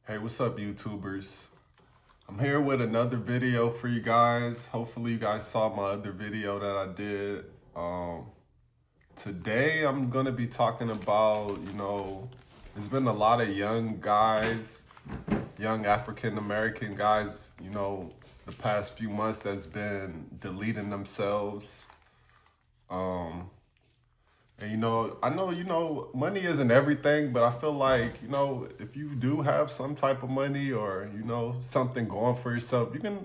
Hey, what's up, YouTubers? I'm here with another video for you guys. Hopefully, you guys saw my other video that I did. Today, I'm gonna be talking about, there's been a lot of young guys, young African American guys, the past few months that's been deleting themselves. Um, And I know, money isn't everything, but I feel like, if you do have some type of money or, something going for yourself, you can,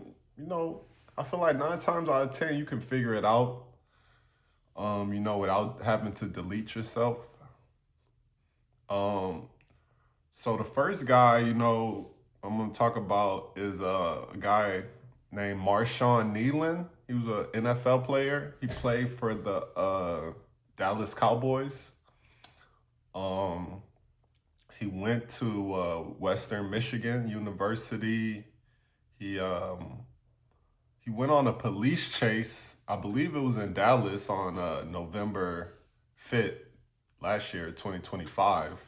I feel like 9 times out of 10 you can figure it out, without having to delete yourself. Um, so the first guy, I'm gonna talk about is a guy named Marshawn Kneeland. He was an NFL player. He played for the Dallas Cowboys. Um, he went to Western Michigan University. He um, he went on a police chase. I believe it was in Dallas on November 5th last year, 2025.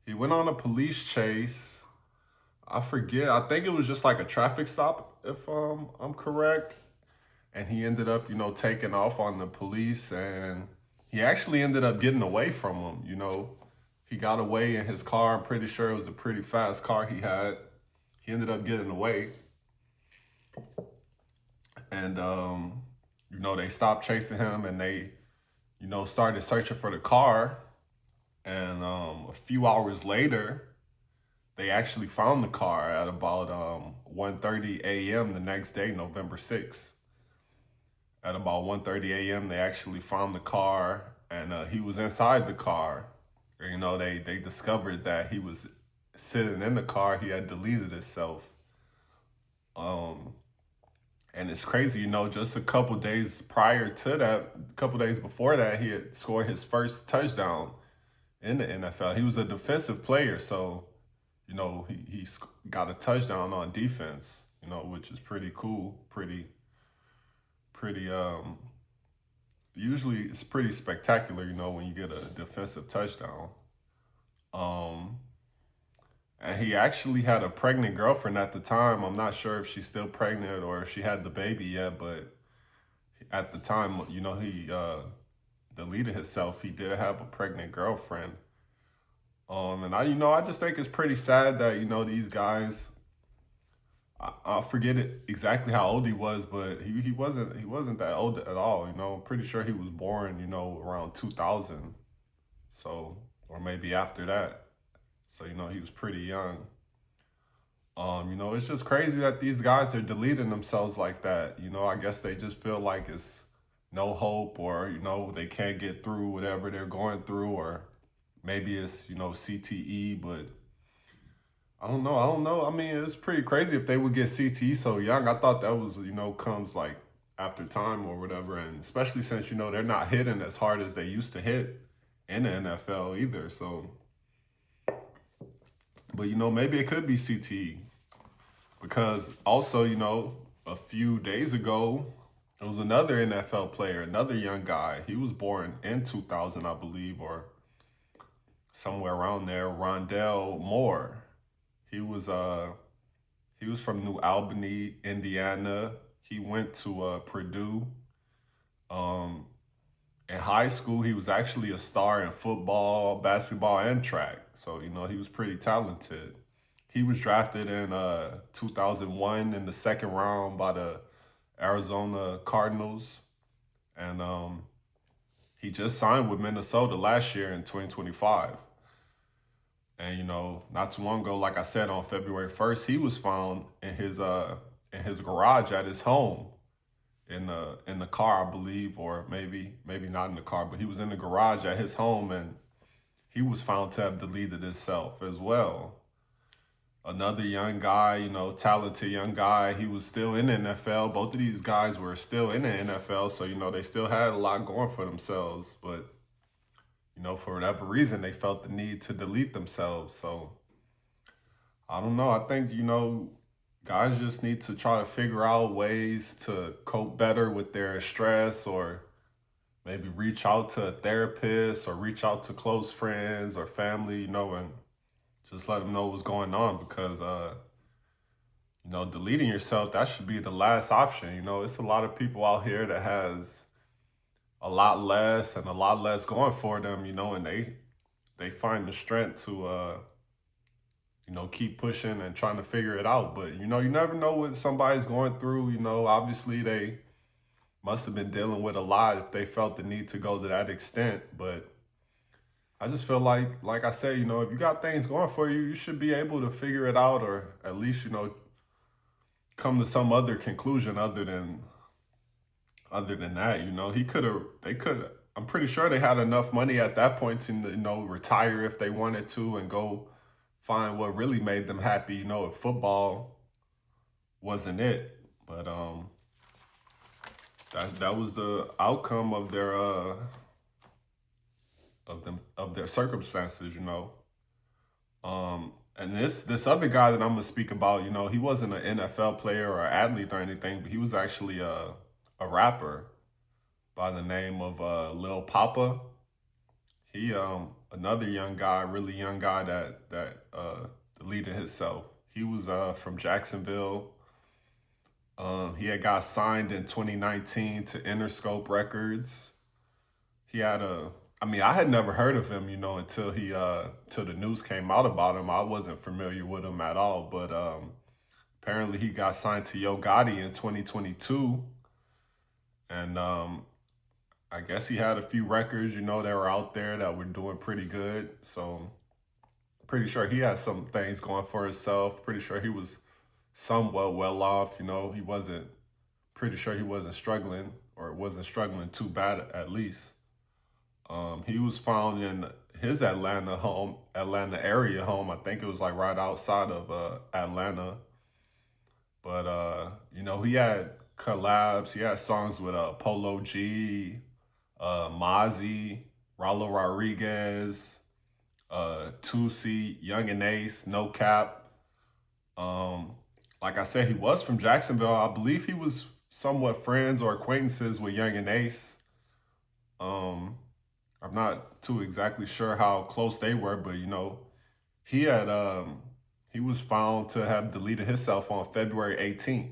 He went on a police chase. I forget. I think it was just like a traffic stop, if I'm correct. And he ended up, taking off on the police, and he actually ended up getting away from them. He got away in his car. I'm pretty sure it was a pretty fast car he had. He ended up getting away, and they stopped chasing him, and they, started searching for the car. And a few hours later, they actually found the car at about 1:30 a.m. the next day, November 6th. At about 1:30 a.m., they actually found the car, and he was inside the car. They discovered that he was sitting in the car. He had deleted himself. Um, and it's crazy, just a couple days prior to that, a couple days before that, he had scored his first touchdown in the NFL. He was a defensive player, so he got a touchdown on defense, which is pretty cool, pretty usually it's pretty spectacular, when you get a defensive touchdown. Um, and he actually had a pregnant girlfriend at the time. I'm not sure if she's still pregnant or if she had the baby yet, but at the time, he deleted himself. He did have a pregnant girlfriend. And I just think it's pretty sad that, these guys, I forget it exactly how old he was, but he wasn't that old at all. I'm pretty sure he was born, around 2000. So, or maybe after that. So, he was pretty young. It's just crazy that these guys are deleting themselves like that. I guess they just feel like it's no hope, or, they can't get through whatever they're going through, or maybe it's, CTE, but I don't know. I don't know. I mean, it's pretty crazy if they would get CTE so young. I thought that was, comes like after time or whatever. And especially since, they're not hitting as hard as they used to hit in the NFL either. So, but, maybe it could be CTE, because also, a few days ago, there was another NFL player, another young guy. He was born in 2000, I believe, or somewhere around there, Rondell Moore. He was he was from New Albany, Indiana. He went to Purdue. Um, in high school, he was actually a star in football, basketball, and track. So, he was pretty talented. He was drafted in 2001 in the second round by the Arizona Cardinals. And he just signed with Minnesota last year in 2025. And not too long ago, like I said, on February 1st, he was found in his garage at his home, in the car, I believe, or maybe not in the car, but he was in the garage at his home, and he was found to have deleted himself as well. Another young guy, talented young guy, he was still in the NFL. Both of these guys were still in the NFL, so they still had a lot going for themselves, but for whatever reason, they felt the need to delete themselves. So I don't know. I think, guys just need to try to figure out ways to cope better with their stress, or maybe reach out to a therapist or reach out to close friends or family, and Just let them know what's going on, because you know, deleting yourself, that should be the last option. You know, it's a lot of people out here that has a lot less and a lot less going for them, you know, and they find the strength to you know, keep pushing and trying to figure it out. But you know, you never know what somebody's going through. You know, obviously they must have been dealing with a lot if they felt the need to go to that extent. But I just feel like I said, you know, if you got things going for you, you should be able to figure it out, or at least, you know, come to some other conclusion other than that. You know, they could. I'm pretty sure they had enough money at that point to, you know, retire if they wanted to and go find what really made them happy. You know, if football wasn't it. But that was the outcome of their of their circumstances. You know. And this other guy that I'm gonna speak about, you know, he wasn't an NFL player or athlete or anything, but he was actually a rapper by the name of Lil Papa. He another young guy, really young guy that deleted himself. He was from Jacksonville. He had got signed in 2019 to Interscope Records. He had a I mean, I had never heard of him, you know, until till the news came out about him. I wasn't familiar with him at all, but apparently he got signed to Yo Gotti in 2022, and I guess he had a few records, you know, that were out there that were doing pretty good. So pretty sure he had some things going for himself. Pretty sure he was somewhat well off, you know. He wasn't Pretty sure he wasn't struggling, or wasn't struggling too bad at least. He was found in his Atlanta area home. I think it was like right outside of Atlanta. But you know, he had collabs. He had songs with Polo G, Mozzie, Rallo Rodriguez, Tusi, Young and Ace, No Cap. Um, like I said, he was from Jacksonville. I believe he was somewhat friends or acquaintances with Young and Ace. Um, I'm not too exactly sure how close they were, but you know, he had he was found to have deleted himself on February 18th,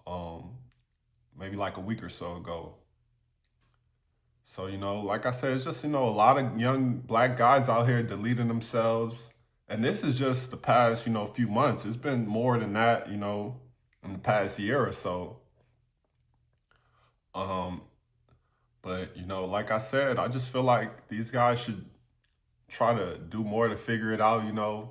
um, maybe like a week or so ago. So, you know, like I said, it's just, you know, a lot of young black guys out here deleting themselves. And this is just the past, you know, few months. It's been more than that, you know, in the past year or so. Um, but you know, like I said, I just feel like these guys should try to do more to figure it out, you know,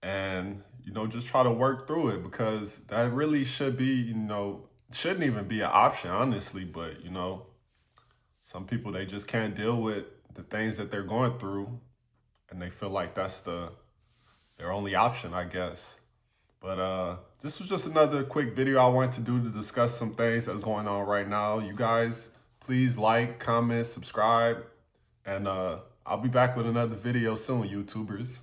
and you know, just try to work through it, because that really should be, you know, shouldn't even be an option, honestly. But you know, some people, they just can't deal with the things that they're going through, and they feel like that's their only option, I guess. But this was just another quick video I wanted to do to discuss some things that's going on right now. You guys, please like, comment, subscribe, and I'll be back with another video soon, YouTubers.